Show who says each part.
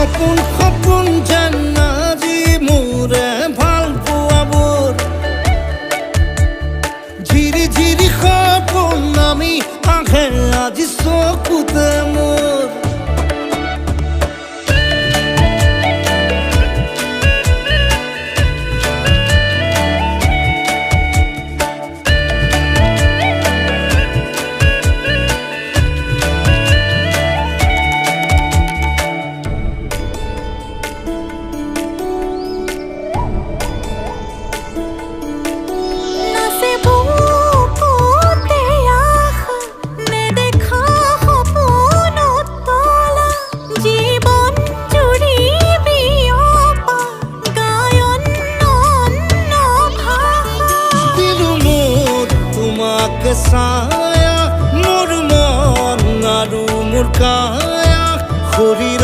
Speaker 1: সপোন সপোন যেন আজি মোৰে ভাল পোৱাবোৰ ঝিৰি ঝিৰি সপোন আমি আহে আজি চকুতে মোৰ ছায়া মোৰ মন আৰু মোৰ কায়া শৰীৰ